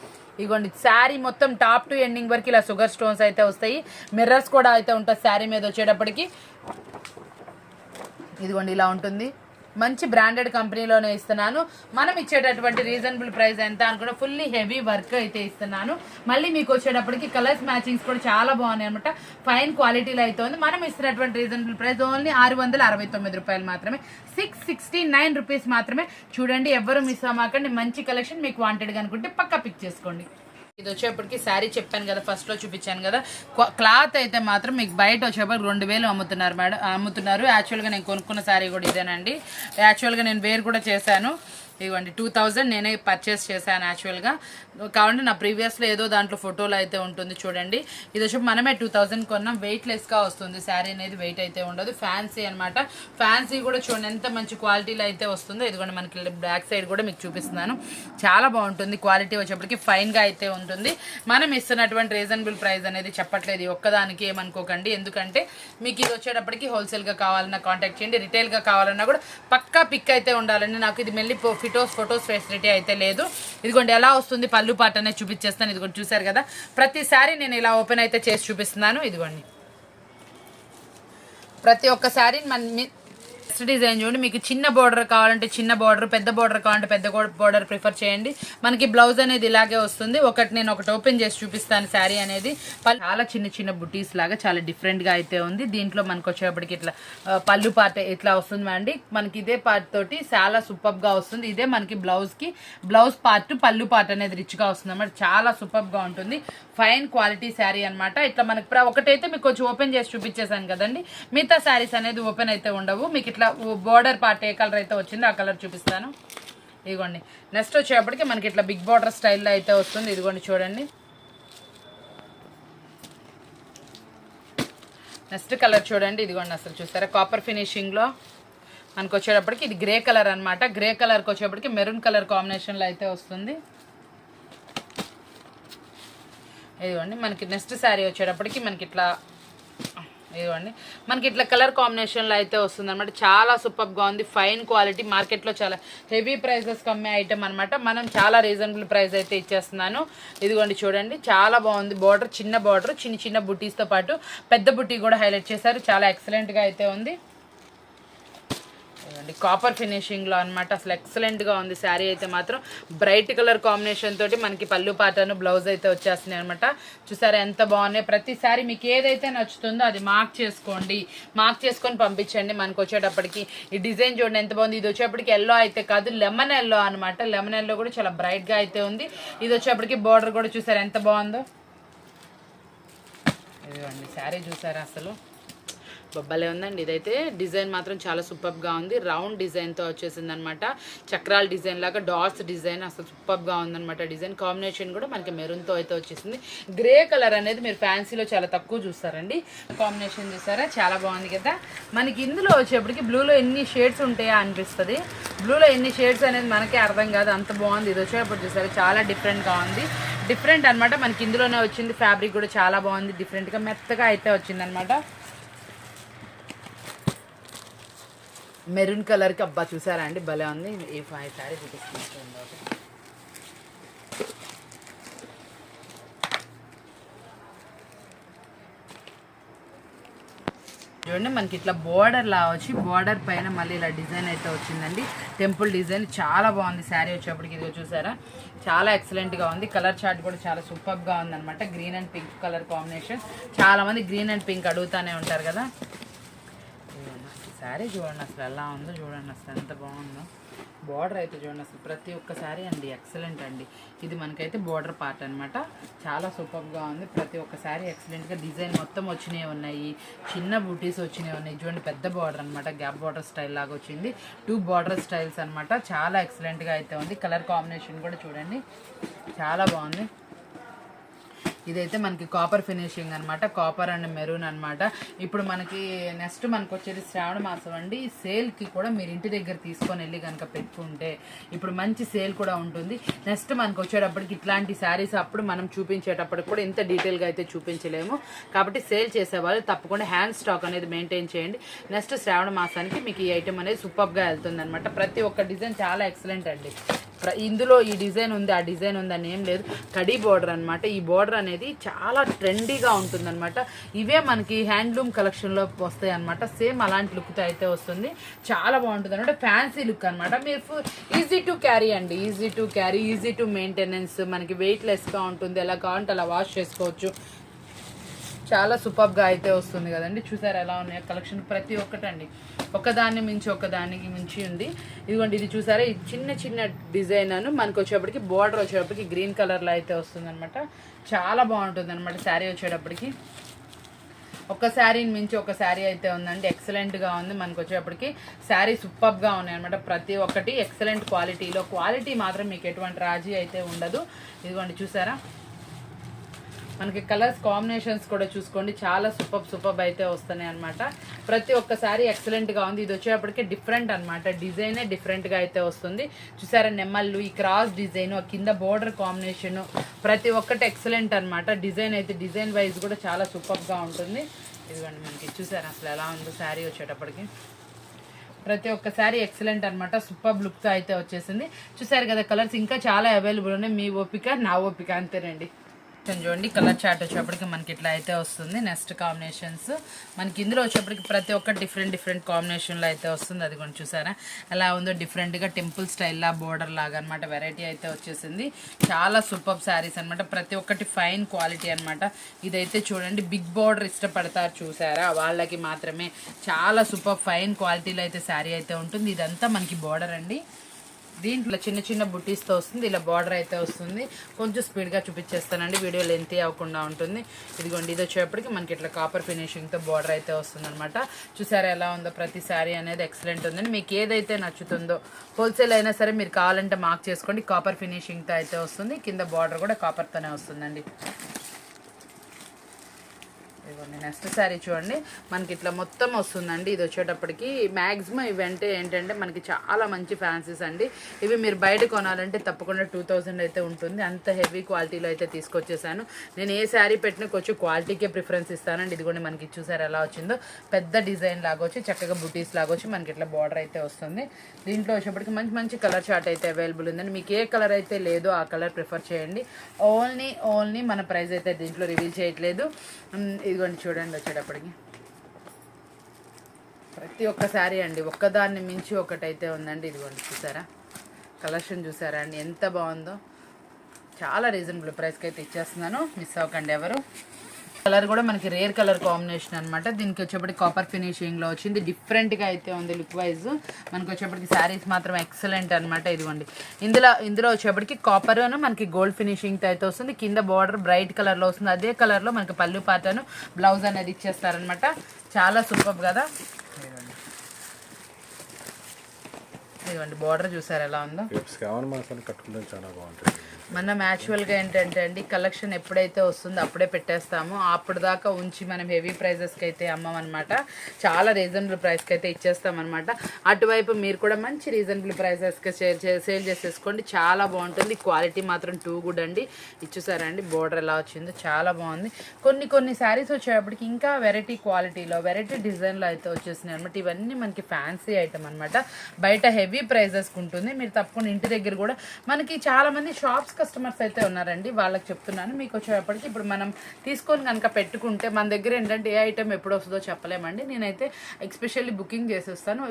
A: ఇదిగోండి, శారీ మొత్తం టాప్ టు ఎండింగ్ వరకు ఇలా షుగర్ స్టోన్స్ అయితే వస్తాయి. మిర్రర్స్ కూడా అయితే ఉంటుంది శారీ మీద వచ్చేటప్పటికి. ఇదిగోండి ఇలా ఉంటుంది. మంచి బ్రాండెడ్ కంపెనీలోనే ఇస్తున్నాను. మనం ఇచ్చేటటువంటి రీజనబుల్ ప్రైస్ ఎంత అనుకున్నా ఫుల్లీ హెవీ వర్క్ అయితే ఇస్తున్నాను. మళ్ళీ మీకు వచ్చేటప్పటికి కలర్స్ మ్యాచింగ్స్ కూడా చాలా బాగున్నాయి అనమాట. ఫైన్ క్వాలిటీలో అయితే ఉంది. మనం ఇస్తున్నటువంటి రీజనబుల్ ప్రైస్ ఓన్లీ 669 రూపాయలు మాత్రమే, 669 రూపీస్ మాత్రమే. చూడండి, ఎవరు మిస్ అవ్వకండి. మంచి కలెక్షన్. మీకు వాంటెడ్గా అనుకుంటే పక్కా పిక్ చేసుకోండి. ఇది వచ్చేప్పటికి శారీ చెప్పాను కదా, ఫస్ట్లో చూపించాను కదా. క్లాత్ అయితే మాత్రం మీకు బయట వచ్చేప్పటికి 2000 అమ్ముతున్నారు. యాక్చువల్గా నేను కొనుక్కున్న శారీ కూడా ఇదేనండి. యాక్చువల్గా నేను వేర్ కూడా చేశాను. ఇవ్వండి 2000 నేనే పర్చేస్ చేశాను యాక్చువల్గా. కాబట్టి నా ప్రీవియస్లో ఏదో దాంట్లో ఫోటోలో అయితే ఉంటుంది చూడండి. ఇది వచ్చి మనమే 2000 కొన్నాం. వెయిట్లెస్గా వస్తుంది శారీ అనేది, వెయిట్ అయితే ఉండదు. ఫ్యాన్సీ అనమాట. ఫ్యాన్సీ కూడా చూడండి ఎంత మంచి క్వాలిటీలో అయితే వస్తుందో. ఇదిగోండి మనకి బ్యాక్ సైడ్ కూడా మీకు చూపిస్తున్నాను. చాలా బాగుంటుంది. క్వాలిటీ వచ్చేప్పటికి ఫైన్గా అయితే ఉంటుంది. మనం ఇస్తున్నటువంటి రీజనబుల్ ప్రైస్ అనేది చెప్పట్లేదు ఒక్కదానికి, ఏమనుకోకండి. ఎందుకంటే మీకు ఇది వచ్చేటప్పటికి హోల్సేల్గా కావాలన్నా కాంటాక్ట్ చేయండి, రిటైల్గా కావాలన్నా కూడా పక్కా పిక్ అయితే ఉండాలండి. నాకు ఇది మళ్ళీ ఫొటోస్ ఫెసిలిటీ అయితే లేదు. ఇదిగోండి ఎలా వస్తుంది పళ్ళు పాట అనేది చూపించేస్తాను. ఇదిగోండి చూసారు కదా, ప్రతిసారి నేను ఇలా ఓపెన్ అయితే చేసి చూపిస్తున్నాను. ఇదిగోండి ప్రతి ఒక్కసారి డిజైన్ చూడండి. మీకు చిన్న బోర్డర్ కావాలంటే చిన్న బోర్డర్, పెద్ద బోర్డర్ కావాలంటే పెద్ద బోర్డర్ ప్రిఫర్ చేయండి. మనకి బ్లౌజ్ అనేది ఇలాగే వస్తుంది. నేను ఒకటి ఓపెన్ చేసి చూపిస్తాను. శారీ అనేది చాలా చిన్న బుటీస్ లాగా చాలా డిఫరెంట్గా అయితే ఉంది. దీంట్లో మనకు వచ్చేప్పటికి ఇట్లా పళ్ళు పార్ట్ ఇట్లా వస్తుంది అండి. మనకి ఇదే పార్ట్ తోటి చాలా సూపర్గా వస్తుంది. ఇదే మనకి బ్లౌజ్ పార్ట్, పళ్ళు పార్ట్ అనేది రిచ్గా వస్తుంది అన్నమాట. చాలా సూపర్గా ఉంటుంది. ఫైన్ క్వాలిటీ శారీ అనమాట. ఇట్లా మనకి ఒకటైతే మీకు కొంచెం ఓపెన్ చేసి చూపించేసాను కదండి. మిగతా శారీస్ అనేది ఓపెన్ అయితే ఉండవు. మీకు ఇట్లా బోర్డర్ పార్ట్ ఏ కలర్ అయితే వచ్చిందో ఆ కలర్ చూపిస్తాను. ఇదిగోండి నెక్స్ట్ వచ్చేప్పటికి మనకి ఇట్లా బిగ్ బార్డర్ స్టైల్లో అయితే వస్తుంది. ఇదిగోండి చూడండి, నెక్స్ట్ కలర్ చూడండి. ఇదిగోండి అసలు చూస్తారా, కాపర్ ఫినిషింగ్లో మనకు వచ్చేటప్పటికి ఇది గ్రే కలర్ అనమాట. గ్రే కలర్కి వచ్చేప్పటికి మెరూన్ కలర్ కాంబినేషన్లో అయితే వస్తుంది. ఇదిగోండి మనకి నెక్స్ట్ శారీ వచ్చేటప్పటికి మనకి ఇట్లా ఇదిగోండి మనకి ఇట్లా కలర్ కాంబినేషన్లో అయితే వస్తుంది అనమాట. చాలా సూపర్గా ఉంది. Fine quality. మార్కెట్లో చాలా హెవీ ప్రైజెస్ కమ్మే ఐటమ్ అనమాట. మనం చాలా రీజనబుల్ ప్రైస్ అయితే ఇచ్చేస్తున్నాను. ఇదిగోండి చూడండి, చాలా బాగుంది. బార్డర్ చిన్న బార్డర్, చిన్న బుటీస్తో పాటు పెద్ద బుటీ కూడా హైలైట్ చేశారు. చాలా ఎక్సలెంట్గా అయితే ఉంది. కాపర్ ఫినిషింగ్లో అనమాట. అసలు ఎక్సలెంట్గా ఉంది శారీ అయితే మాత్రం. బ్రైట్ కలర్ కాంబినేషన్ తోటి మనకి పళ్ళు పాటను బ్లౌజ్ అయితే వచ్చేస్తున్నాయి అనమాట. చూసారా ఎంత బాగున్నాయి. ప్రతిసారి మీకు ఏదైతే నచ్చుతుందో అది మార్క్ చేసుకొని పంపించండి. మనకు వచ్చేటప్పటికి ఈ డిజైన్ చూడండి ఎంత బాగుంది. ఇది వచ్చేప్పటికి ఎల్లో అయితే కాదు, లెమన్ ఎల్లో అనమాట. లెమన్ ఎల్లో కూడా చాలా బ్రైట్గా అయితే ఉంది. ఇది వచ్చేప్పటికి బార్డర్ కూడా చూసారా ఎంత బాగుందో. ఇదిగోండి శారీ చూసారా, అసలు బొబ్బలే ఉందండి. ఇదైతే డిజైన్ మాత్రం చాలా సూపర్గా ఉంది. రౌండ్ డిజైన్తో వచ్చేసింది అనమాట. చక్రాల డిజైన్ లాగా డాట్స్ డిజైన్ అసలు సూపర్గా ఉందన్నమాట. డిజైన్ కాంబినేషన్ కూడా మనకి మెరూన్తో అయితే వచ్చేసింది. గ్రే కలర్ అనేది మీరు ఫ్యాన్సీలో చాలా తక్కువ చూస్తారండి. కాంబినేషన్ చూసారా చాలా బాగుంది కదా. మనకి ఇందులో వచ్చేప్పటికి బ్లూలో ఎన్ని షేడ్స్ ఉంటాయా అనిపిస్తుంది. బ్లూలో ఎన్ని షేడ్స్ అనేది మనకే అర్థం కాదు, అంత బాగుంది. ఇది వచ్చేటప్పుడు చూసారా చాలా డిఫరెంట్గా ఉంది. డిఫరెంట్ అనమాట. మనకి ఇందులోనే వచ్చింది. ఫ్యాబ్రిక్ కూడా చాలా బాగుంది, డిఫరెంట్గా మెత్తగా అయితే వచ్చింది అనమాట. మెరూన్ కలర్కి అబ్బా చూసారా అండి భలే ఉంది. ఈ 5 సారీ చూపిస్తుంది. చూడండి మనకి ఇట్లా బోర్డర్ లా వచ్చి బోర్డర్ పైన మళ్ళీ ఇలా డిజైన్ అయితే వచ్చిందండి. టెంపుల్ డిజైన్ చాలా బాగుంది. శారీ వచ్చేప్పటికి ఇదిగో చూసారా చాలా ఎక్సలెంట్గా ఉంది. కలర్ చార్ట్ కూడా చాలా సూపర్గా ఉందన్నమాట. Green and pink colour combination. చాలా మంది గ్రీన్ అండ్ పింక్ అడుగుతానే ఉంటారు కదా. శారీ చూడండి అసలు ఎలా ఉందో, చూడండి అసలు ఎంత బాగుందో. బార్డర్ అయితే చూడండి అసలు ప్రతి ఒక్క శారీ అండి ఎక్సలెంట్ అండి. ఇది మనకైతే బార్డర్ పార్ట్ అనమాట. చాలా సూపర్గా ఉంది. ప్రతి ఒక్క శారీ ఎక్సలెంట్గా డిజైన్ మొత్తం వచ్చినవి ఉన్నాయి. చిన్న బూటీస్ వచ్చినవి ఉన్నాయి. చూడండి పెద్ద బార్డర్ అనమాట. గ్యాప్ బార్డర్ స్టైల్ లాగా వచ్చింది. 2 బార్డర్ స్టైల్స్ అనమాట. చాలా ఎక్సలెంట్గా అయితే ఉంది. కలర్ కాంబినేషన్ కూడా చూడండి చాలా బాగుంది. ఇదైతే మనకి కాపర్ ఫినిషింగ్ అనమాట. కాపర్ అండ్ మెరూన్ అనమాట. ఇప్పుడు మనకి నెక్స్ట్ మనకు వచ్చేది శ్రావణ మాసం అండి. సేల్కి కూడా మీరు ఇంటి దగ్గర తీసుకొని వెళ్ళి కనుక పెట్టుకుంటే ఇప్పుడు మంచి సేల్ కూడా ఉంటుంది. నెక్స్ట్ మనకు వచ్చేటప్పటికి ఇట్లాంటి శారీస్ అప్పుడు మనం చూపించేటప్పటికి కూడా ఇంత డీటెయిల్గా అయితే చూపించలేము. కాబట్టి సేల్ చేసేవాళ్ళు తప్పకుండా హ్యాండ్ స్టాక్ అనేది మెయింటైన్ చేయండి. నెక్స్ట్ శ్రావణ మాసానికి మీకు ఈ ఐటెం అనేది సూపర్గా వెళ్తుంది అనమాట. ప్రతి ఒక్క డిజైన్ చాలా ఎక్సలెంట్ అండి. ఇందులో ఈ డిజైన్ ఉంది ఆ డిజైన్ ఉంది అని ఏం లేదు. కడీ బోర్డర్ అనమాట. ఈ బోర్డర్ అనేది చాలా ట్రెండీగా ఉంటుంది అనమాట. ఇవే మనకి హ్యాండ్లూమ్ కలెక్షన్లో వస్తాయి అనమాట. సేమ్ అలాంటి లుక్తో అయితే వస్తుంది. చాలా బాగుంటుంది అనమాట. ఫ్యాన్సీ లుక్ అనమాట. మీరు ఈజీ టు క్యారీ అండి. Easy to carry, easy to maintenance. మనకి వెయిట్ లెస్గా ఉంటుంది. ఎలా కావాలంటే అలా వాష్ చేసుకోవచ్చు. చాలా సూపర్గా అయితే వస్తుంది కదండి. చూసారు ఎలా ఉన్నాయో కలెక్షన్ ప్రతి ఒక్కటండి. ఒకదాన్ని మించి ఒకదానికి మించి ఉంది. ఇదిగోండి ఇది చూసారా ఈ చిన్న చిన్న డిజైన్ అను మనకు వచ్చేప్పటికి బోర్డర్ వచ్చేటప్పటికి గ్రీన్ కలర్లో అయితే వస్తుంది అనమాట. చాలా బాగుంటుంది అనమాట శారీ వచ్చేటప్పటికి. ఒక శారీని మించి ఒక శారీ అయితే ఉందండి. ఎక్సలెంట్గా ఉంది. మనకు వచ్చేటప్పటికి శారీ సూపర్గా ఉన్నాయి అనమాట. ప్రతి ఒక్కటి ఎక్సలెంట్ క్వాలిటీలో. క్వాలిటీ మాత్రం మీకు ఎటువంటి రాజీ అయితే ఉండదు. ఇదిగోండి చూసారా మనకి కలర్స్ కాంబినేషన్స్ కూడా చూసుకోండి. చాలా సూపర్ అయితే వస్తున్నాయి అనమాట. ప్రతి ఒక్కసారి ఎక్సలెంట్గా ఉంది. ఇది వచ్చేటప్పటికే డిఫరెంట్ అనమాట. డిజైనే డిఫరెంట్గా అయితే వస్తుంది. చూసారా నెమ్మళ్ళు ఈ క్రాస్ డిజైన్ కింద బోర్డర్ కాంబినేషన్ ప్రతి ఒక్కటి ఎక్సలెంట్ అనమాట. డిజైన్ అయితే డిజైన్ వైజ్ కూడా చాలా సూపర్గా ఉంటుంది. ఇదిగోండి మనకి చూసారా అసలు ఎలా ఉందో శారీ వచ్చేటప్పటికి. ప్రతి ఒక్కసారి ఎక్సలెంట్ అనమాట. సూపర్ లుక్తో అయితే వచ్చేసింది. చూసారు కదా కలర్స్ ఇంకా చాలా అవైలబుల్ ఉన్నాయి. మీ ఓపిక నా ఓపిక అంతేనండి. చూడండి కలర్ చార్ట్ వచ్చేప్పటికి మనకి ఇట్లా అయితే వస్తుంది. నెక్స్ట్ కాంబినేషన్స్ మనకి ఇందులో వచ్చేప్పటికి ప్రతి ఒక్క డిఫరెంట్ కాంబినేషన్లో అయితే వస్తుంది. అది కూడా చూసారా ఎలా ఉందో డిఫరెంట్గా టెంపుల్ స్టైల్లా బోర్డర్ లాగా అనమాట. వెరైటీ అయితే వచ్చేసింది. చాలా సూపర్ శారీస్ అనమాట. ప్రతి ఒక్కటి ఫైన్ క్వాలిటీ అనమాట. ఇదైతే చూడండి బిగ్ బోర్డర్ ఇష్టపడతారు చూసారా వాళ్ళకి మాత్రమే చాలా సూపర్ ఫైన్ క్వాలిటీలో అయితే శారీ అయితే ఉంటుంది. ఇదంతా మనకి బోర్డర్ అండి. దీంట్లో చిన్న చిన్న బుట్టీస్తో వస్తుంది. ఇలా బార్డర్ అయితే వస్తుంది. కొంచెం స్పీడ్గా చూపించేస్తానండి వీడియో లెంతీ అవ్వకుండా ఉంటుంది. ఇదిగోండి ఇది వచ్చేప్పటికి మనకి ఇట్లా కాపర్ ఫినిషింగ్తో బార్డర్ అయితే వస్తుంది అనమాట. చూసారా ఎలా ఉందో ప్రతి శారీ అనేది ఎక్సలెంట్ ఉందండి. మీకు ఏదైతే నచ్చుతుందో హోల్సేల్ అయినా సరే మీరు కావాలంటే మార్క్ చేసుకోండి. కాపర్ ఫినిషింగ్తో అయితే వస్తుంది. కింద బార్డర్ కూడా కాపర్తోనే వస్తుందండి. ఇదిగోండి నెక్స్ట్ శారీ చూడండి మనకి ఇట్లా మొత్తం వస్తుందండి. ఇది వచ్చేటప్పటికి మ్యాక్సిమం ఇవంటే ఏంటంటే మనకి చాలా మంచి ఫ్యాన్సీస్ అండి. ఇవి మీరు బయట కొనాలంటే తప్పకుండా 2000 అయితే ఉంటుంది. అంత హెవీ క్వాలిటీలో అయితే తీసుకొచ్చేసాను. నేను ఏ శారీ పెట్టినా కొంచెం క్వాలిటీకే ప్రిఫరెన్స్ ఇస్తానండి. ఇదిగోండి మనకి చూసారు ఎలా వచ్చిందో పెద్ద డిజైన్ లాగా వచ్చి చక్కగా బుటీస్ లాగా వచ్చి మనకి ఇట్లా బార్డర్ అయితే వస్తుంది. దీంట్లో వచ్చేప్పటికి మంచి మంచి కలర్ చార్ట్ అయితే అవైలబుల్ ఉందండి. మీకు ఏ కలర్ అయితే లేదో ఆ కలర్ ప్రిఫర్ చేయండి. ఓన్లీ మన ప్రైస్ అయితే దీంట్లో రివీల్ చేయట్లేదు. ఇదిగోండి చూడండి వచ్చేటప్పటికి ప్రతి ఒక్క శారీ అండి ఒక్కదాన్ని మించి ఒకటైతే ఉందండి. ఇదిగోండి చూసారా కలెక్షన్ చూసారా అండి ఎంత బాగుందో. చాలా రీజనబుల్ ప్రైస్కి అయితే ఇచ్చేస్తున్నాను. మిస్ అవ్వకండి ఎవరు. కలర్ కూడా మనకి రేర్ కలర్ కాంబినేషన్ అనమాట. దీనికి వచ్చేప్పటికి కాపర్ ఫినిషింగ్ లో వచ్చింది. డిఫరెంట్ గా అయితే ఉంది లుక్ వైజ్. మనకి వచ్చేప్పటికి శారీస్ మాత్రం ఎక్సలెంట్ అనమాట. ఇదిగోండి ఇందులో వచ్చేప్పటికి కాపర్ మనకి గోల్డ్ ఫినిషింగ్ తో అయితే వస్తుంది. కింద బార్డర్ బ్రైట్ కలర్ లో వస్తుంది. అదే కలర్ లో మనకి పళ్ళు పాటను బ్లౌజ్ అనేది ఇచ్చేస్తారనమాట. చాలా సూపర్ కదా. ఇదిగోండి బార్డర్ చూసారు ఎలా ఉందో.
B: కట్టుకుంటే చాలా బాగుంటుంది.
A: మనం యాక్చువల్గా ఏంటంటే అండి కలెక్షన్ ఎప్పుడైతే వస్తుందో అప్పుడే పెట్టేస్తాము. అప్పుడు దాకా ఉంచి మనం హెవీ ప్రైజెస్కి అయితే అమ్మమన్నమాట. చాలా రీజనబుల్ ప్రైస్కి అయితే ఇచ్చేస్తామన్నమాట. అటువైపు మీరు కూడా మంచి రీజనబుల్ ప్రైజెస్కి సేల్ చేసేసుకోండి. చాలా బాగుంటుంది. క్వాలిటీ మాత్రం టూ గుడ్ అండి. ఇచ్చేసారా అండి బోర్డర్ ఎలా వచ్చిందో చాలా బాగుంది. కొన్ని శారీస్ వచ్చేటప్పటికి ఇంకా వెరైటీ క్వాలిటీలో వెరైటీ డిజైన్లో అయితే వచ్చేసినాయి అనమాట. ఇవన్నీ మనకి ఫ్యాన్సీ ఐటమ్ అనమాట. బయట హెవీ ప్రైజెస్కి ఉంటుంది. మీరు తప్పకుండా ఇంటి దగ్గర కూడా మనకి చాలా మంది షాప్స్ కస్టమర్స్ అయితే ఉన్నారండి. వాళ్ళకి చెప్తున్నాను. మీకు వచ్చేటప్పటికి ఇప్పుడు మనం తీసుకొని కనుక పెట్టుకుంటే మన దగ్గర ఏంటంటే ఏ ఐటమ్ ఎప్పుడు వస్తుందో చెప్పలేమండి. నేనైతే ఎక్స్పెషల్లీ బుకింగ్ చేసేస్తాను.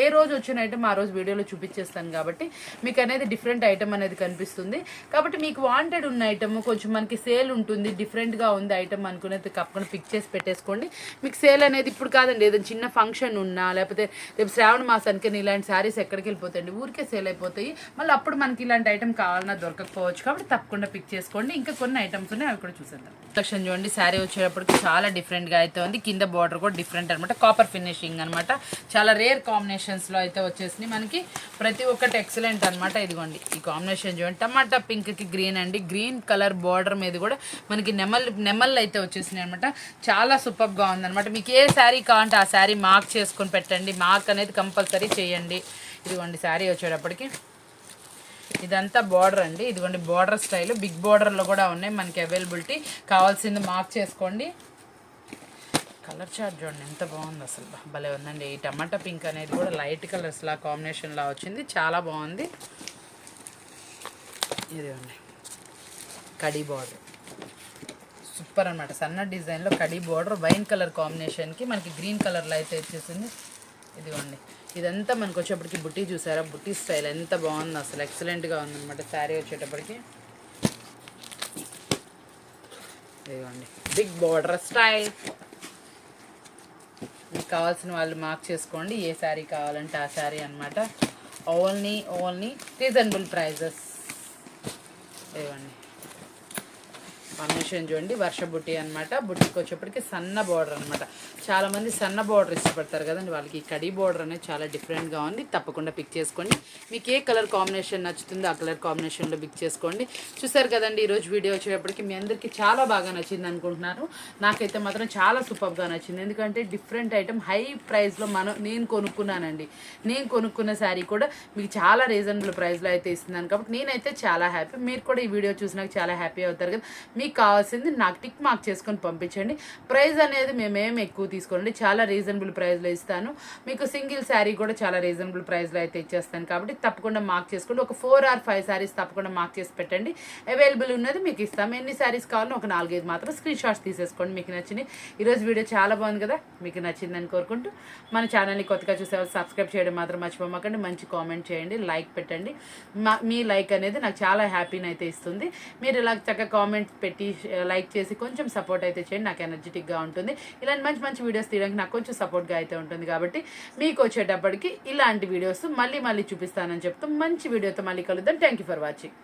A: ఏ రోజు వచ్చిన ఐటమ్ ఆ రోజు వీడియోలో చూపించేస్తాను కాబట్టి మీకు అనేది డిఫరెంట్ ఐటమ్ అనేది కనిపిస్తుంది. కాబట్టి మీకు వాంటెడ్ ఉన్న ఐటమ్ కొంచెం మనకి సేల్ ఉంటుంది, డిఫరెంట్గా ఉంది ఐటమ్ అనుకునేది తప్పకుండా పిక్ చేసి పెట్టేసుకోండి. మీకు సేల్ అనేది ఇప్పుడు కాదండి, ఏదైనా చిన్న ఫంక్షన్ ఉన్నా లేకపోతే రేపు శ్రావణ మాసానికి ఇలాంటి శారీస్ ఎక్కడికి వెళ్ళిపోతాయండి, ఊరికే సేల్ అయిపోతాయి. మళ్ళీ అప్పుడు మనకి ఇలాంటి ఐటమ్ కావాలన్నా దొరకకపోవచ్చు. కాబట్టి తప్పకుండా పిక్ చేసుకోండి. ఇంకా కొన్ని ఐటమ్స్ ఉన్నాయి, అవి కూడా చూసేద్దాం. కలెక్షన్ చూడండి. శారీ వచ్చేటప్పటికి చాలా డిఫరెంట్ గా అయితే ఉంది. కింద బార్డర్ కూడా డిఫరెంట్ అనమాట. కాపర్ ఫినిషింగ్ అనమాట. చాలా రేర్ కాంబినేషన్స్ లో అయితే వచ్చేసింది. మనకి ప్రతి ఒక్కటి ఎక్సలెంట్ అనమాట. ఇదిగోండి ఈ కాంబినేషన్ చూడండి. టమాటా పింక్ కి గ్రీన్ అండి. గ్రీన్ కలర్ బార్డర్ మీద కూడా మనకి నెమళ్ళు అయితే వచ్చేసినాయి అనమాట. చాలా సూపర్ గా ఉంది అనమాట. మీకు ఏ శారీ కావాలంటే ఆ శారీ మార్క్ చేసుకొని పెట్టండి. మార్క్ అనేది కంపల్సరీ చేయండి. ఇదిగోండి శారీ వచ్చేటప్పటికి ఇదంతా బార్డర్ అండి. ఇదిగోండి బార్డర్ స్టైల్ బిగ్ బార్డర్లో కూడా ఉన్నాయి మనకి అవైలబిలిటీ. కావాల్సింది మార్క్ చేసుకోండి. కలర్ చార్ట్ చూడండి ఎంత బాగుంది, అసలు భలే ఉందండి. ఈ టమాటా పింక్ అనేది కూడా లైట్ కలర్స్ లా కాంబినేషన్ లా వచ్చింది. చాలా బాగుంది. ఇదిగోండి కడీ బార్డర్ సూపర్ అనమాట. సన్న డిజైన్లో కడీ బార్డర్ వైన్ కలర్ కాంబినేషన్కి మనకి గ్రీన్ కలర్లో అయితే వచ్చేసింది. ఇదిగోండి ఇదంతా మనకు వచ్చేప్పటికి బుట్టి చూసారా, బుట్టి స్టైల్ ఎంత బాగుంది, అసలు ఎక్సలెంట్గా ఉందన్నమాట శారీ వచ్చేటప్పటికి. ఇదిగోండి బిగ్ బార్డర్ స్టైల్. మీకు కావాల్సిన వాళ్ళు మార్క్ చేసుకోండి. ఏ శారీ కావాలంటే ఆ శారీ అనమాట. Only reasonable prices. ఇవ్వండి కాంబినేషన్ చూడండి. వర్ష బుట్టి అనమాట. బుట్టికి వచ్చేప్పటికి సన్న బార్డర్ అనమాట. చాలామంది సన్న బార్డర్ ఇష్టపడతారు కదండి, వాళ్ళకి ఈ కడీ బార్డర్ అనేది చాలా డిఫరెంట్గా ఉంది. తప్పకుండా పిక్ చేసుకోండి. మీకు ఏ కలర్ కాంబినేషన్ నచ్చుతుందో ఆ కలర్ కాంబినేషన్లో పిక్ చేసుకోండి. చూసారు కదండి ఈరోజు వీడియో వచ్చేటప్పటికి మీ అందరికీ చాలా బాగా నచ్చింది అనుకుంటున్నాను. నాకైతే మాత్రం చాలా సూపర్గా నచ్చింది. ఎందుకంటే డిఫరెంట్ ఐటమ్ హై ప్రైస్లో నేను కొనుక్కున్నానండి. నేను కొనుక్కున్న శారీ కూడా మీకు చాలా రీజనబుల్ ప్రైస్లో అయితే ఇస్తున్నాను. కాబట్టి నేనైతే చాలా హ్యాపీ. మీరు కూడా ఈ వీడియో చూసినాక చాలా హ్యాపీ అవుతారు కదా. మీకు కావాల్సింది నాకు టిక్ మార్క్ చేసుకొని పంపించండి. ప్రైస్ అనేది మేమేం ఎక్కువ తీసుకోండి, చాలా రీజనబుల్ ప్రైస్లో ఇస్తాను. మీకు సింగిల్ శారీ కూడా చాలా రీజనబుల్ ప్రైస్లో అయితే ఇచ్చేస్తాను. కాబట్టి తప్పకుండా మార్క్ చేసుకోండి. ఒక 4 or 5 శారీస్ తప్పకుండా మార్క్ చేసి పెట్టండి. అవైలబుల్ ఉన్నది మీకు ఇస్తాము. ఎన్ని శారీస్ కావాలో ఒక 4-5 మాత్రం స్క్రీన్ షాట్స్ తీసేసుకోండి మీకు నచ్చింది. ఈరోజు వీడియో చాలా బాగుంది కదా, మీకు నచ్చిందని కోరుకుంటూ మన ఛానల్ని కొత్తగా చూసేవాళ్ళు సబ్స్క్రైబ్ చేయడం మాత్రం మర్చిపోమాకండి. మంచి కామెంట్ చేయండి, లైక్ పెట్టండి. మీ లైక్ అనేది నాకు చాలా హ్యాపీని అయితే ఇస్తుంది. మీరు ఇలా చక్కగా కామెంట్ పెట్టి లైక్ చేసి కొంచెం సపోర్ట్ అయితే చేయండి. నాకు ఎనర్జెటిక్గా ఉంటుంది. ఇలాంటి మంచి మంచి వీడియోస్ తీయడానికి నాకు కొంచెం సపోర్ట్గా అయితే ఉంటుంది. కాబట్టి మీకు వచ్చేటప్పటికి ఇలాంటి వీడియోస్ మళ్ళీ చూపిస్తానని చెప్తూ మంచి వీడియోతో మళ్ళీ కలుద్దాం. Thank you for watching.